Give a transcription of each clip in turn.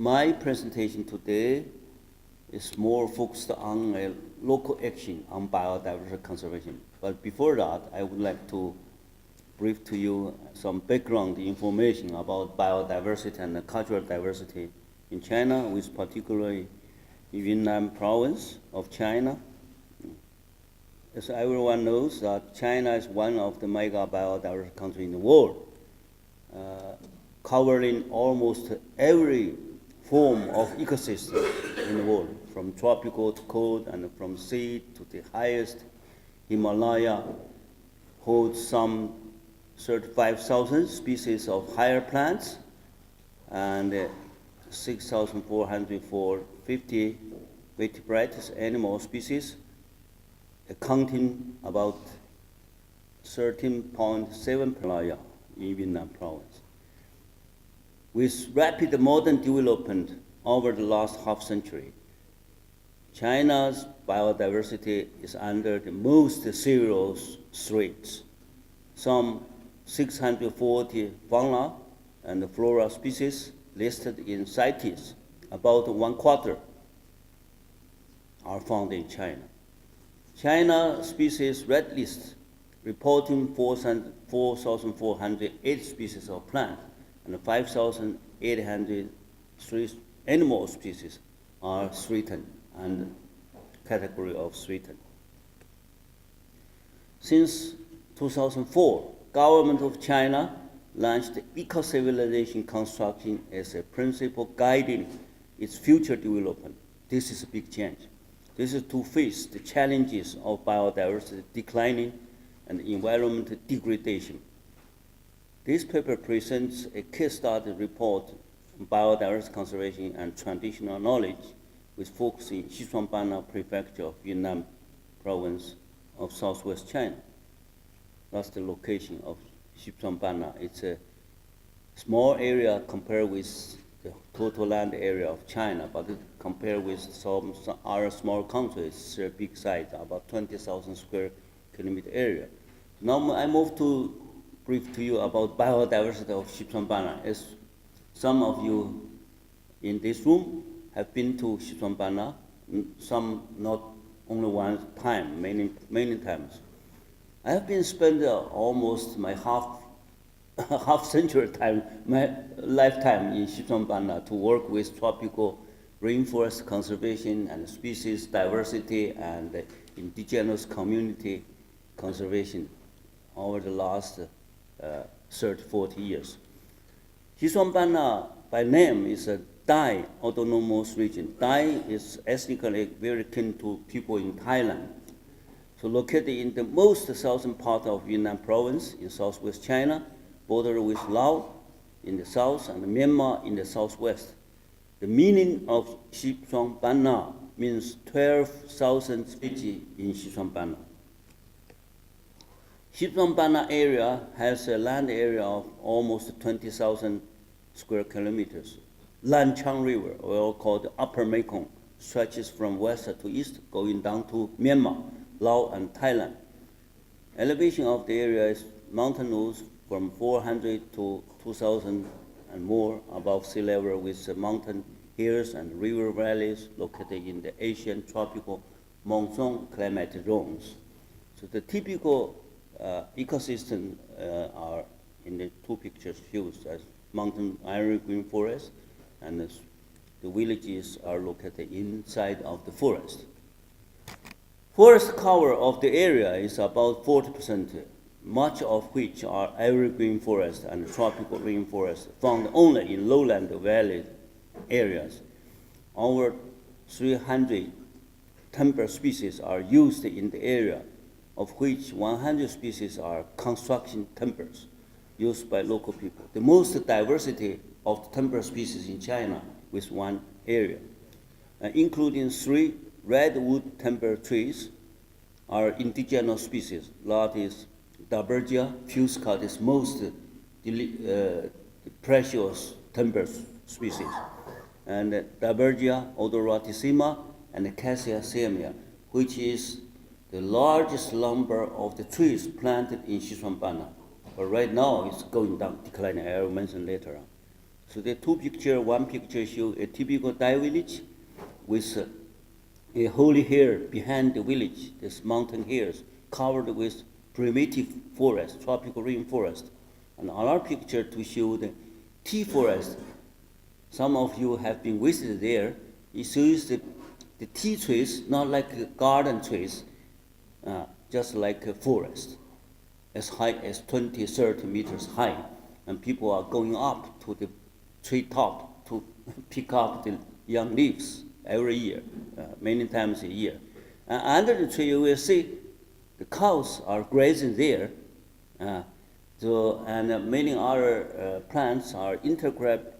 My presentation today is more focused on a local action on biodiversity conservation. But before that, I would like to brief to you some background information about biodiversity and cultural diversity in China, with particularly Yunnan province of China. As everyone knows, that China is one of the mega biodiversity countries in the world, covering almost every form of ecosystem in the world, from tropical to cold and from sea to the highest Himalaya, holds some 35,000 species of higher plants and 6,450 vertebrate animal species, accounting about 13.7 Himalaya in Yunnan province. With rapid modern development over the last half century, China's biodiversity is under the most serious threats. Some 640 fauna and flora species listed in CITES, about 1/4 are found in China. China species red list reporting 4,408 species of plants and 5,803 animal species are threatened and category of threatened. Since 2004, government of China launched eco-civilization construction as a principle guiding its future development. This is a big change. This is to face the challenges of biodiversity declining and environmental degradation. This paper presents a case study report on biodiversity conservation and traditional knowledge with focus in Xishuangbanna prefecture of Yunnan province of southwest China. That's the location of Xishuangbanna. It's a small area compared with the total land area of China, but compared with some other small countries, it's a big size, about 20,000 square kilometer area. Now I move to brief to you about biodiversity of Xishuangbanna. As some of you in this room have been to Xishuangbanna, some not only one time, many times. I have been spent almost my half century time, my lifetime in Xishuangbanna to work with tropical rainforest conservation and species diversity and indigenous community conservation over the last 30, 40 years. Xishuangbanna by name is a Dai autonomous region. Dai is ethnically very kin to people in Thailand. So located in the most southern part of Yunnan province in southwest China, bordered with Laos in the south and Myanmar in the southwest. The meaning of Xishuangbanna means 12,000 species in Xishuangbanna. Xishuangbanna area has a land area of almost 20,000 square kilometers. Lanchang River, or called Upper Mekong, stretches from west to east, going down to Myanmar, Laos, and Thailand. Elevation of the area is mountainous from 400 to 2,000 and more above sea level, with mountain hills and river valleys located in the Asian tropical monsoon climate zones. So the typical ecosystem are in the two pictures used as mountain evergreen forest, and the villages are located inside of the forest. Forest cover of the area is about 40%, much of which are evergreen forest and tropical rainforest found only in lowland valley areas. Over 300 timber species are used in the area, of which 100 species are construction timbers used by local people. The most diversity of the timber species in China with one area, including 3 redwood timber trees are indigenous species. That is Dabergia fusca, is most precious timber species, and Dabergia odoratissima and Cassia siamia, which is the largest number of the trees planted in Xishuangbanna. But right now it's going down, declining, I will mention later on. So the two pictures, one picture shows a typical Thai village with a holy hill behind the village. This mountain hills covered with primitive forest, tropical rainforest. And another picture to show the tea forest. Some of you have been visited there. It shows the tea trees, not like garden trees, just like a forest, as high as 20, 30 meters high. And people are going up to the tree top to pick up the young leaves every year, many times a year. And under the tree, you will see the cows are grazing there. And many other plants are intercropping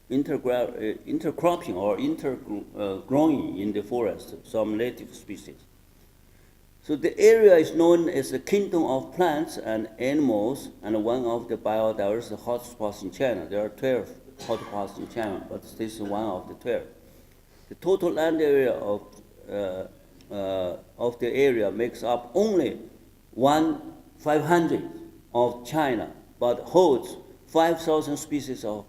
or intergrowing in the forest, some native species. So the area is known as the kingdom of plants and animals, and one of the biodiversity hotspots in China. There are 12 hotspots in China, but this is one of the 12. The total land area of the area makes up only 1/500 of China, but holds 5,000 species of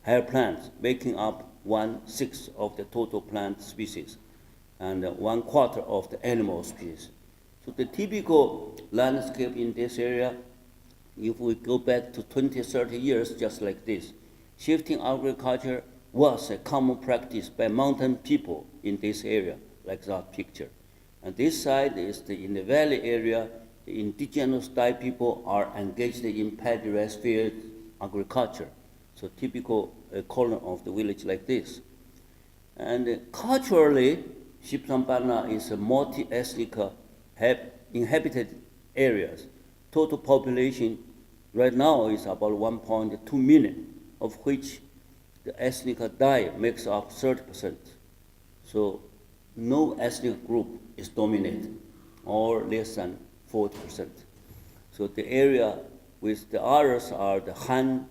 hair plants, making up 1/6 of the total plant species, and 1/4 of the animal species. So the typical landscape in this area, if we go back to 20, 30 years, just like this, shifting agriculture was a common practice by mountain people in this area, like that picture. And this side is in the valley area, the indigenous Thai people are engaged in paddy rice field agriculture. So typical column of the village like this. And culturally, Xishuangbanna is a multi-ethnic inhabited areas. Total population right now is about 1.2 million, of which the ethnic Thai makes up 30%. So no ethnic group is dominated, or less than 40%. So the area with the others are the Han,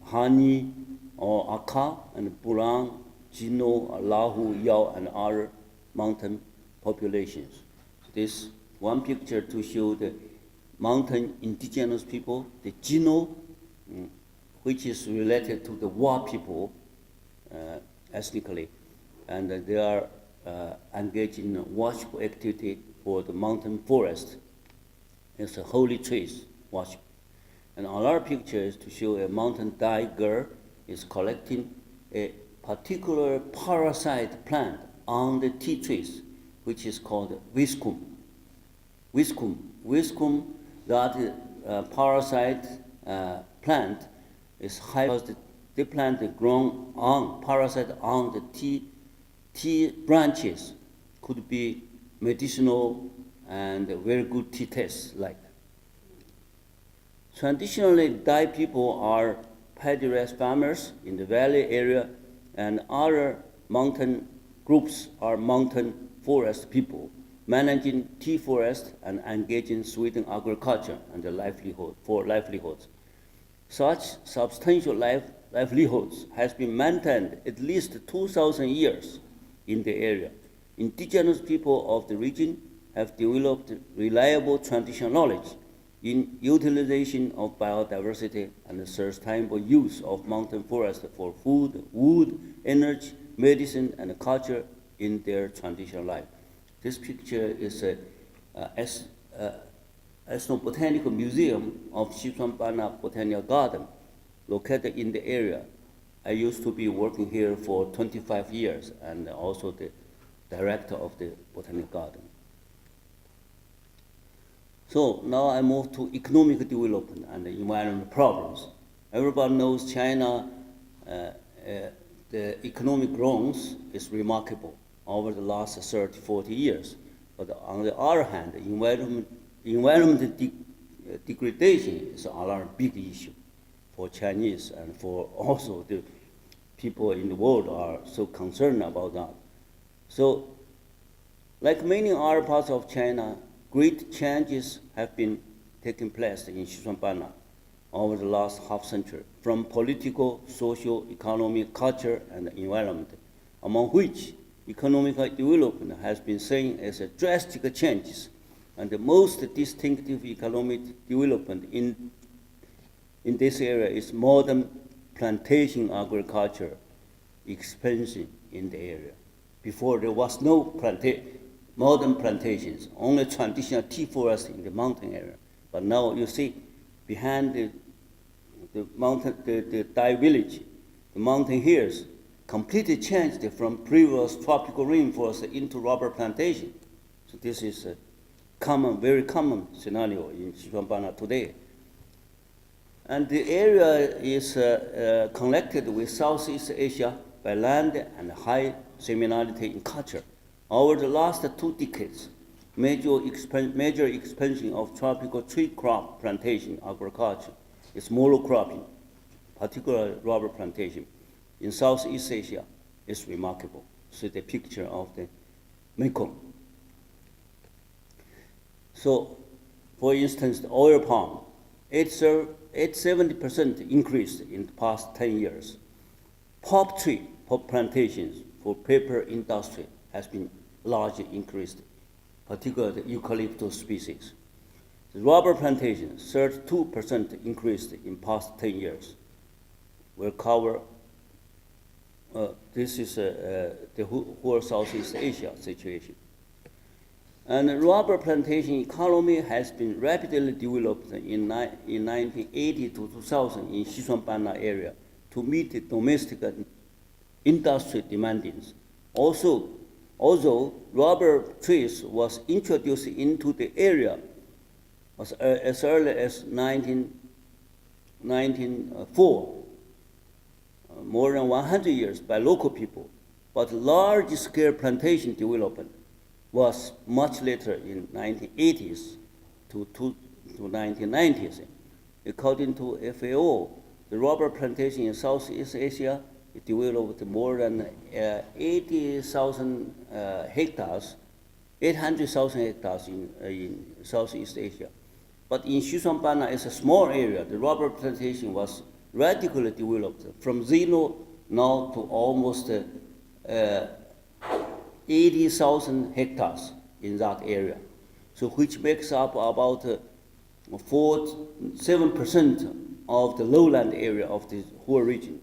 Hani, or Aka, and Burang, Jino, Lahu, Yao, and other mountain populations. This one picture to show the mountain indigenous people, the Jino, which is related to the Wa people ethnically, and they are engaged in worship activity for the mountain forest. It's a holy trees worship. And another picture is to show a mountain Thai girl is collecting a particular parasite plant on the tea trees, which is called Viscum. Viscum, that parasite plant is high because the plant grown on parasite on the tea branches could be medicinal and very good tea taste like. Traditionally, Thai people are paddy rice farmers in the valley area, and other mountain groups are mountain forest people, managing tea forest and engaging sweetened agriculture and the livelihoods. Such substantial livelihoods has been maintained at least 2,000 years in the area. Indigenous people of the region have developed reliable traditional knowledge in utilization of biodiversity and the sustainable use of mountain forest for food, wood, energy, medicine, and culture in their traditional life. This picture is a ethnobotanical museum of Xishuangbanna Botanical Garden, located in the area. I used to be working here for 25 years, and also the director of the Botanical Garden. So now I move to economic development and the environmental problems. Everybody knows China, the economic growth is remarkable over the last 30, 40 years. But on the other hand, environment degradation is another big issue for Chinese, and for also the people in the world are so concerned about that. So, like many other parts of China, great changes have been taking place in Xishuangbanna over the last half century, from political, social, economic, culture, and environment, among which economic development has been seen as a drastic changes, and the most distinctive economic development in this area is modern plantation agriculture expansion in the area. Before there was no modern plantations, only traditional tea forest in the mountain area. But now you see behind the mountain, the Dai village, the mountain hills completely changed from previous tropical rainforest into rubber plantation. So this is a very common scenario in Xishuangbanna today. And the area is connected with Southeast Asia by land and high similarity in culture. Over the last 2 decades, major expansion of tropical tree crop plantation agriculture is monocropping, particularly rubber plantation, in Southeast Asia is remarkable. See the picture of the Mekong. So, for instance, the oil palm, it's 70% increased in the past 10 years. Pop plantations for paper industry has been largely increased, particularly the eucalyptus species. The rubber plantation, 32% increased in past 10 years. Will cover, this is the whole Southeast Asia situation. And the rubber plantation economy has been rapidly developed in 1980 to 2000 in Xishuangbanna area to meet the domestic and industry demandings. Also, although rubber trees was introduced into the area as early as 1904, more than 100 years by local people, but large-scale plantation development was much later in 1980s to 1990s. According to FAO, the rubber plantation in Southeast Asia developed more than 80,000 hectares, 800,000 hectares in Southeast Asia. But in Xishuangbanna, it's a small area. The rubber plantation was radically developed from zero now to almost 80,000 hectares in that area. So which makes up about 7% of the lowland area of the whole region.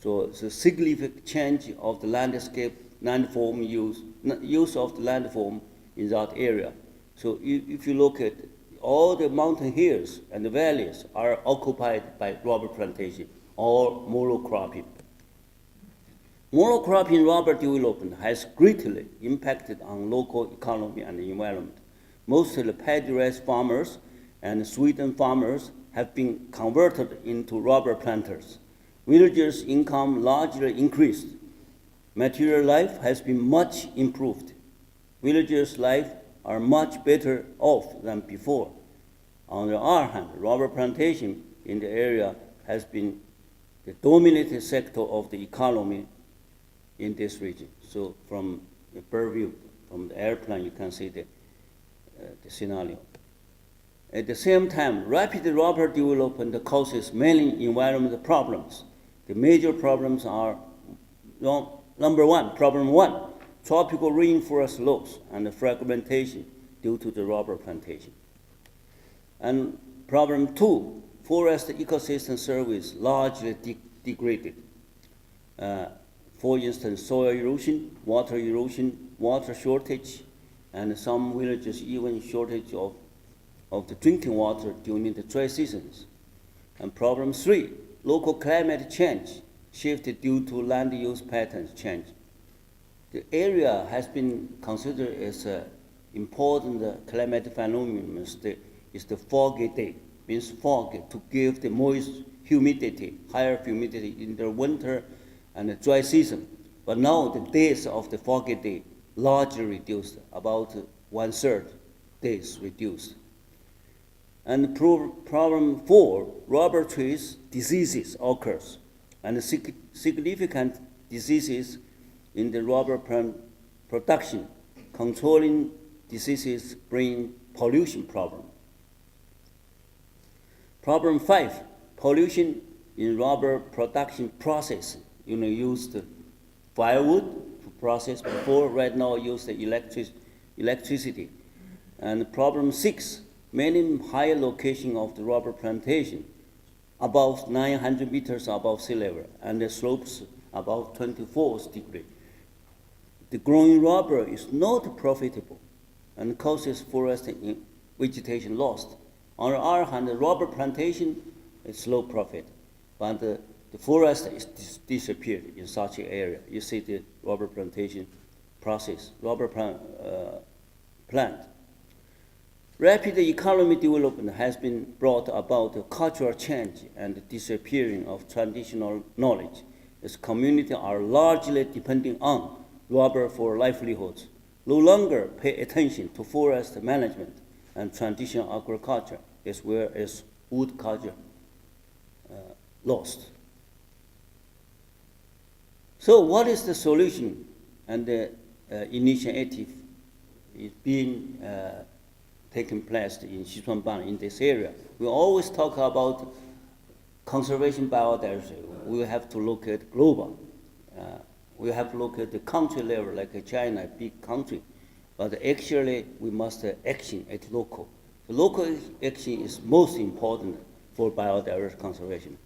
So it's a significant change of the landscape, landform use of the landform in that area. So if you look at all the mountain hills and the valleys are occupied by rubber plantation or monocropping. Monocropping rubber development has greatly impacted on local economy and the environment. Most of the paddy rice farmers and sweetened farmers have been converted into rubber planters. Villagers' income largely increased. Material life has been much improved. Villagers' life are much better off than before. On the other hand, rubber plantation in the area has been the dominating sector of the economy in this region. So from the bird view, from the airplane, you can see the scenario. At the same time, rapid rubber development causes many environmental problems. The major problems are, problem one, tropical rainforest loss and fragmentation due to the rubber plantation. And problem two, forest ecosystem service largely degraded. For instance, soil erosion, water shortage, and some villages even shortage of the drinking water during the dry seasons. And problem three, local climate change shifted due to land use patterns change. The area has been considered as an important climate phenomenon. Is the foggy day, means fog to give the moist humidity, higher humidity in the winter and the dry season. But now the days of the foggy day largely reduced, about 1/3 days reduced. And problem four, rubber trees diseases occurs, and significant diseases in the rubber production. Controlling diseases bring pollution problem. Problem five, pollution in rubber production process. Used firewood to process before, right now use the electricity. And problem six, many high location of the rubber plantation above 900 meters above sea level, and the slopes above 24 degrees. The growing rubber is not profitable and causes forest vegetation loss. On the other hand, the rubber plantation is low profit, but the forest is disappeared in such an area. You see the rubber plantation process, rubber plant. Rapid economic development has been brought about a cultural change and the disappearing of traditional knowledge, as communities are largely depending on rubber for livelihoods, no longer pay attention to forest management and traditional agriculture, as well as wood culture lost. So what is the solution and the initiative is being taking place in Xishuangbanna in this area? We always talk about conservation biodiversity. We have to look at global. We have to look at the country level, like China, a big country. But actually, we must action at local. The local action is most important for biodiversity conservation.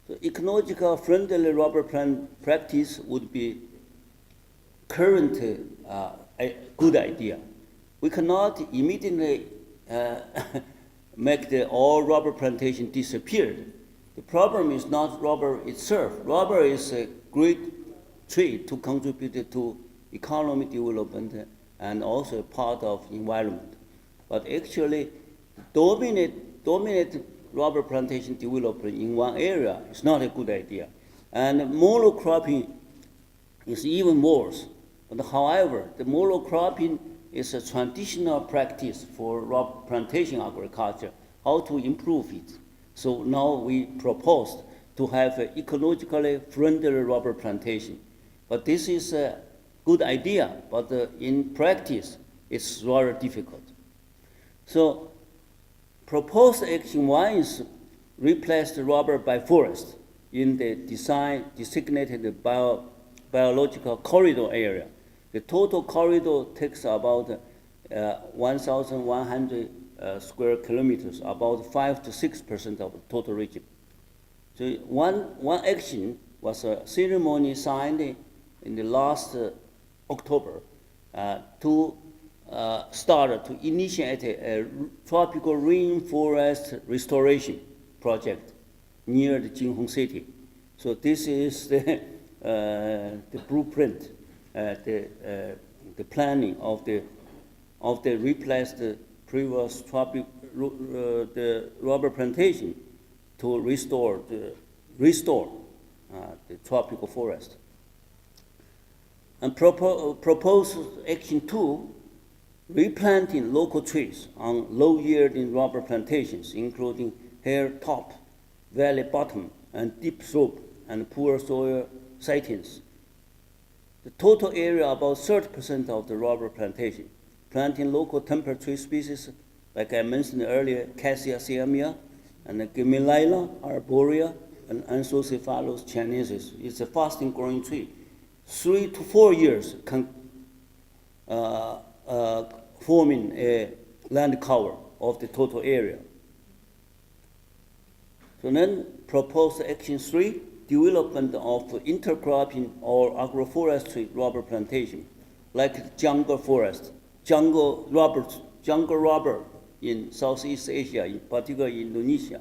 So ecological friendly rubber plant practice would be currently a good idea. We cannot immediately make all rubber plantation disappear. The problem is not rubber itself. Rubber is a great tree to contribute to economic development and also a part of environment. But actually, dominate rubber plantation development in one area is not a good idea. And monocropping is even worse. But however, the monocropping is a traditional practice for rubber plantation agriculture, how to improve it. So now we proposed to have an ecologically friendly rubber plantation. But this is a good idea, but in practice, it's rather difficult. So proposed action 1 is replace the rubber by forest in the designated biological corridor area. The total corridor takes about 1,100 square kilometers, about 5 to 6% of the total region. So one action was a ceremony signed in the last October to start to initiate a tropical rainforest restoration project near the Jinhong city. So this is the blueprint, the planning of the replaced previous the rubber plantation to restore the tropical forest. And proposed action 2, replanting local trees on low-yielding rubber plantations, including hilltop, valley bottom, and deep slope, and poor soil sites. The total area about 30% of the rubber plantation. Planting local temperate tree species, like I mentioned earlier, Cassia siamia, and Gymnellia arborea, and Ansocephalus chinesis. It's a fast-growing tree. 3 to 4 years can forming a land cover of the total area. So then proposed action 3, development of intercropping or agroforestry rubber plantation, like jungle forest, jungle rubber in Southeast Asia, in particular Indonesia,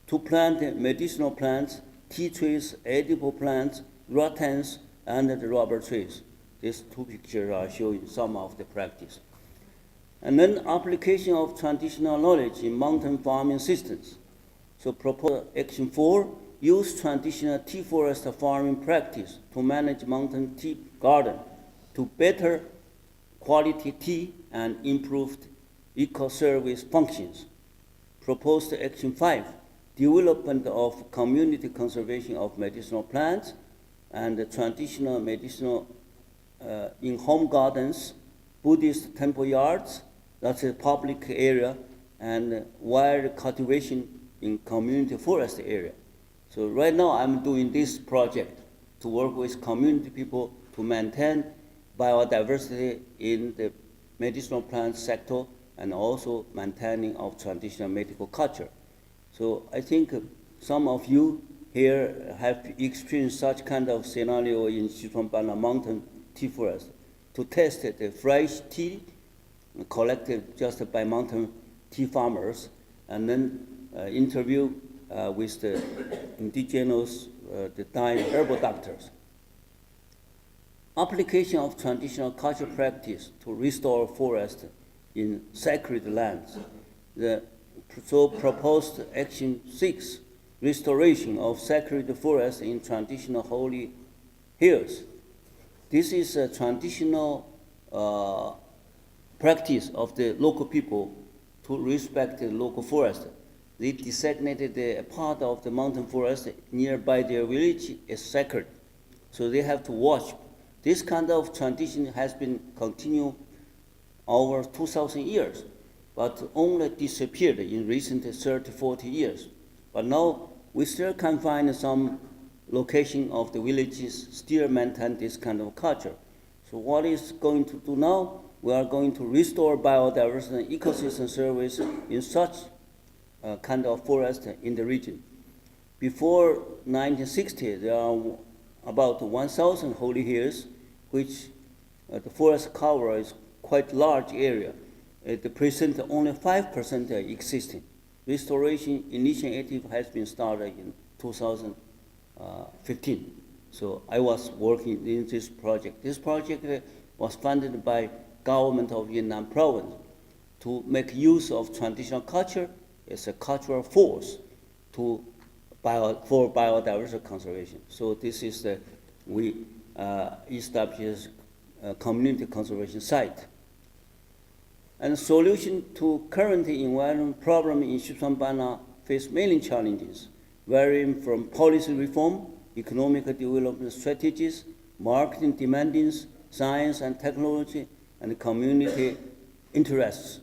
to plant medicinal plants, tea trees, edible plants, rattans, and the rubber trees. These 2 pictures are showing some of the practice. And then application of traditional knowledge in mountain farming systems. So proposed action 4, use traditional tea forest farming practice to manage mountain tea garden to better quality tea and improved eco-service functions. Proposed action 5, development of community conservation of medicinal plants and the traditional medicinal in home gardens, Buddhist temple yards, that's a public area, and wild cultivation in community forest area. So right now I'm doing this project to work with community people to maintain biodiversity in the medicinal plant sector and also maintaining of traditional medical culture. So I think some of you here have experienced such kind of scenario in Xishuangbanna mountain tea forest to test the fresh tea collected just by mountain tea farmers, and then interview with the indigenous, the dying herbal doctors. Application of traditional cultural practice to restore forest in sacred lands. The proposed Action 6, restoration of sacred forest in traditional holy hills. This is a traditional practice of the local people to respect the local forest. They designated a part of the mountain forest nearby their village as sacred, so they have to watch. This kind of tradition has been continued over 2,000 years, but only disappeared in recent 30, 40 years. But now we still can find some location of the villages still maintain this kind of culture. So what is going to do now? We are going to restore biodiversity and ecosystem service in such kind of forest in the region. Before 1960, there are about 1,000 holy hills, which the forest cover is quite large area. At the present, only 5% are existing. Restoration initiative has been started in 2015. So I was working in this project. This project was funded by government of Yunnan province to make use of traditional culture as a cultural force for biodiversity conservation. So this is we established a community conservation site. And solution to current environment problem in Xishuangbanna face many challenges, varying from policy reform, economic development strategies, marketing demandings, science and technology, and community interests.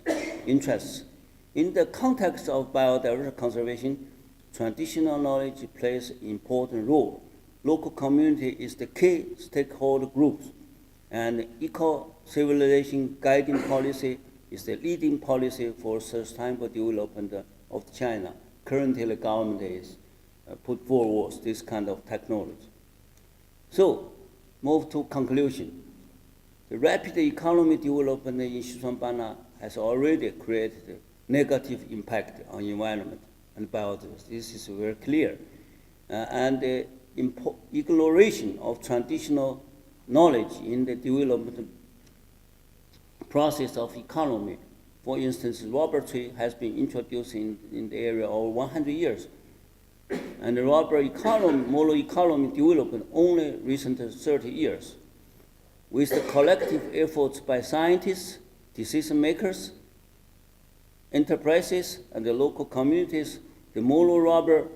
In the context of biodiversity conservation, traditional knowledge plays an important role. Local community is the key stakeholder groups, and eco-civilization guiding policy is the leading policy for sustainable development of China. Currently, the government is put forward this kind of technology. So, move to conclusion. The rapid economic development in Xishuangbanna has already created negative impact on environment and biodiversity. This is very clear. And the ignoration of traditional knowledge in the development process of economy. For instance, rubber tree has been introduced in the area over 100 years. And the rubber economy, model economy development only recent 30 years. With the collective efforts by scientists, decision makers, enterprises, and the local communities, the mono rubber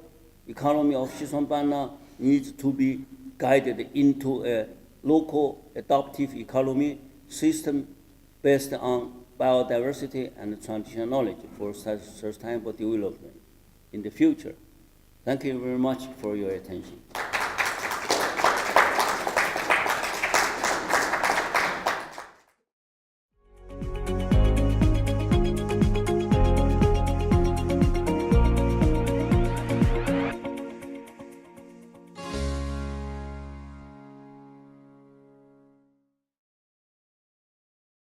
economy of Xishuangbanna needs to be guided into a local adaptive economy system based on biodiversity and traditional knowledge for sustainable development in the future. Thank you very much for your attention.